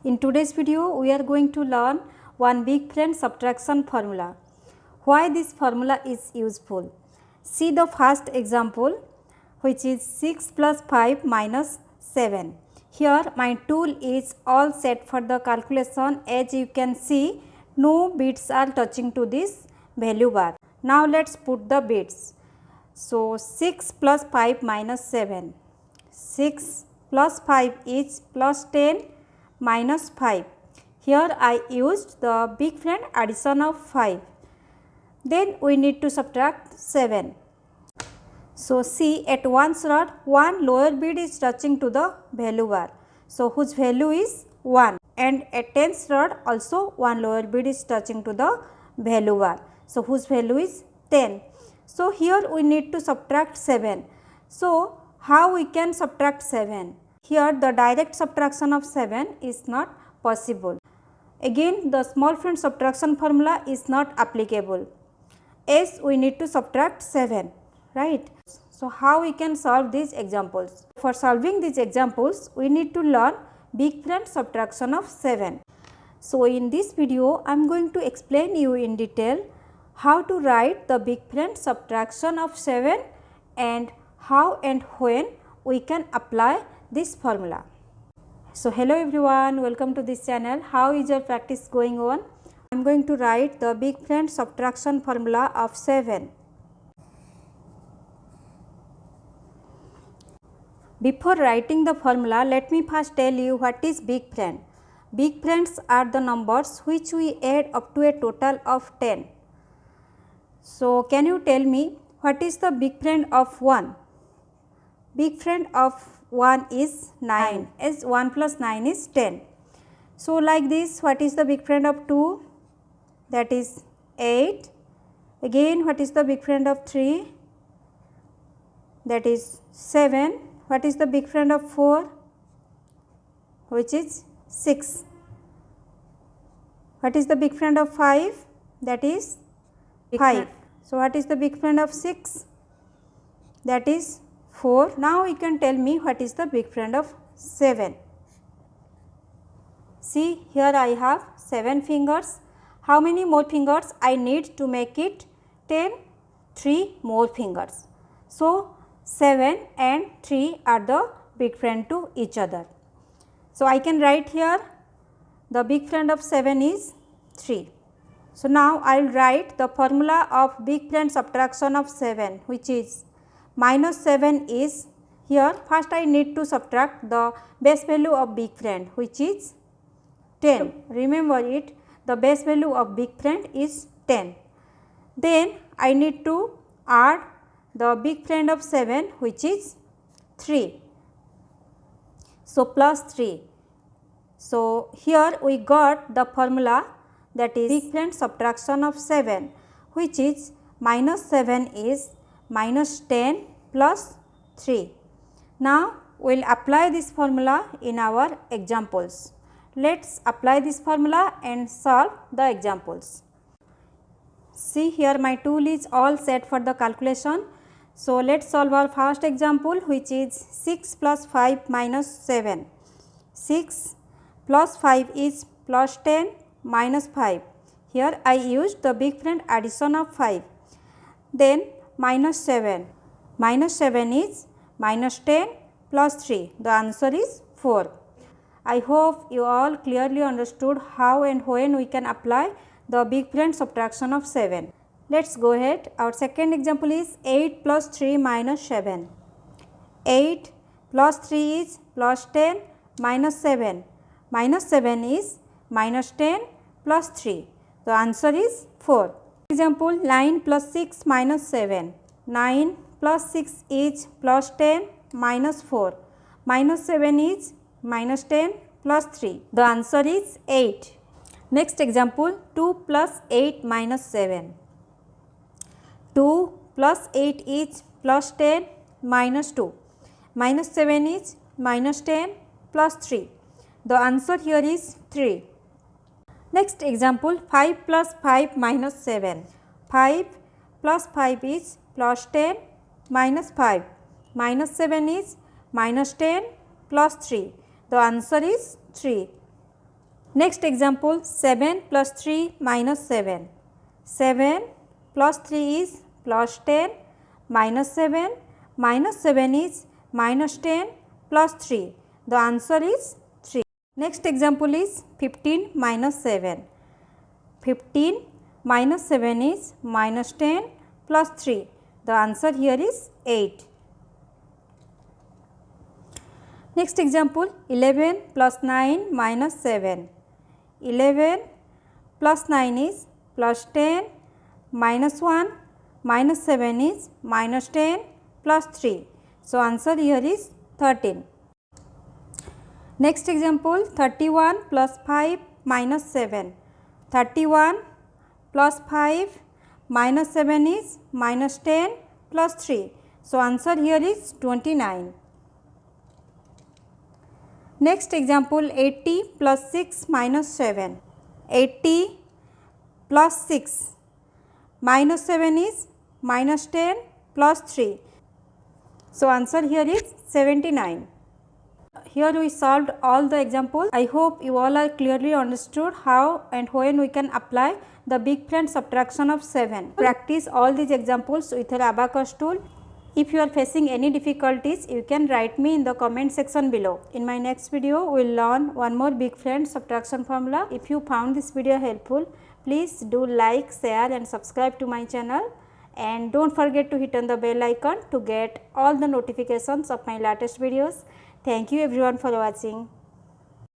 In today's video, we are going to learn one big friend subtraction formula. Why this formula is useful? See the first example, which is 6 plus 5 minus 7. Here my tool is all set for the calculation. As you can see, no bits are touching to this value bar. Now let's put the bits. So 6 plus 5 minus 7. 6 plus 5 is plus 10 minus 5. Here I used the big friend addition of 5. Then we need to subtract 7. So see, at one rod, one lower bit is touching to the value bar. So whose value is 1, and at 10th rod also one lower bit is touching to the value bar. So whose value is 10. So here we need to subtract 7. So how we can subtract 7? Here the direct subtraction of 7 is not possible. Again the small friend subtraction formula is not applicable, as we need to subtract 7, right? So how we can solve these examples? For solving these examples, we need to learn big friend subtraction of 7. So in this video, I am going to explain you in detail how to write the big friend subtraction of 7 and how and when we can apply this formula. So hello everyone, welcome to this channel. How is your practice going on? I am going to write the big friend subtraction formula of 7. Before writing the formula, let me first tell you what is big friend. Big friends are the numbers which we add up to a total of 10. So can you tell me what is the big friend of 1? Big friend of 1 is 9, as 1 plus 9 is 10. So like this, what is the big friend of 2? That is 8. Again, what is the big friend of 3? That is 7. What is the big friend of 4? Which is 6. What is the big friend of 5? That is 5. So what is the big friend of 6? That is 4. Now you can tell me what is the big friend of 7. See, here I have 7 fingers. How many more fingers I need to make it 10? 3 more fingers. So 7 and 3 are the big friend to each other. So I can write here the big friend of 7 is 3. So now I will write the formula of big friend subtraction of 7, which is minus 7 is, here first I need to subtract the base value of big friend, which is 10. Remember it, the base value of big friend is 10. Then I need to add the big friend of 7, which is 3. So plus 3. So here we got the formula, that is big friend subtraction of 7, which is minus 7 is minus 10 plus 3. Now we will apply this formula in our examples. Let's apply this formula and solve the examples. See, here my tool is all set for the calculation. So let's solve our first example, which is 6 plus 5 minus 7. 6 plus 5 is plus 10 minus 5. Here I used the big friend addition of 5. Then minus 7. Minus 7 is minus 10 plus 3. The answer is 4. I hope you all clearly understood how and when we can apply the big friend subtraction of 7. Let's go ahead. Our second example is 8 plus 3 minus 7. 8 plus 3 is plus 10 minus 7. Minus 7 is minus 10 plus 3. The answer is 4. Example 9 plus 6 minus 7. 9 plus 6 is plus 10 minus 4. Minus 7 is minus 10 plus 3. The answer is 8. Next example 2 plus 8 minus 7. 2 plus 8 is plus 10 minus 2. Minus 7 is minus 10 plus 3. The answer here is 3. Next example 5 plus 5 minus 7. 5 plus 5 is plus 10 minus 5. Minus 7 is minus 10 plus 3. The answer is 3. Next example, 7 plus 3 minus 7. 7 plus 3 is plus 10 minus 7 is minus 10 plus 3. The answer is 3. Next example is 15 minus 7. 15 minus 7 is minus 10 plus 3. The answer here is 8. Next example, 11 plus 9 minus 7. 11 plus 9 is plus 10 minus 1 minus 7 is minus 10 plus 3. So, answer here is 13. Next example, 31 plus 5 minus 7. 31 plus 5 minus 7 is minus 10 plus 3. So, answer here is 29. Next example, 80 plus 6 minus 7. 80 plus 6 minus 7 is minus 10 plus 3. So, answer here is 79. Here we solved all the examples. I hope you all are clearly understood how and when we can apply the big friend subtraction of 7. Practice all these examples with your abacus tool. If you are facing any difficulties, you can write me in the comment section below. In my next video, we will learn one more big friend subtraction formula. If you found this video helpful, please do like, share and subscribe to my channel. And don't forget to hit on the bell icon to get all the notifications of my latest videos. Thank you everyone for watching.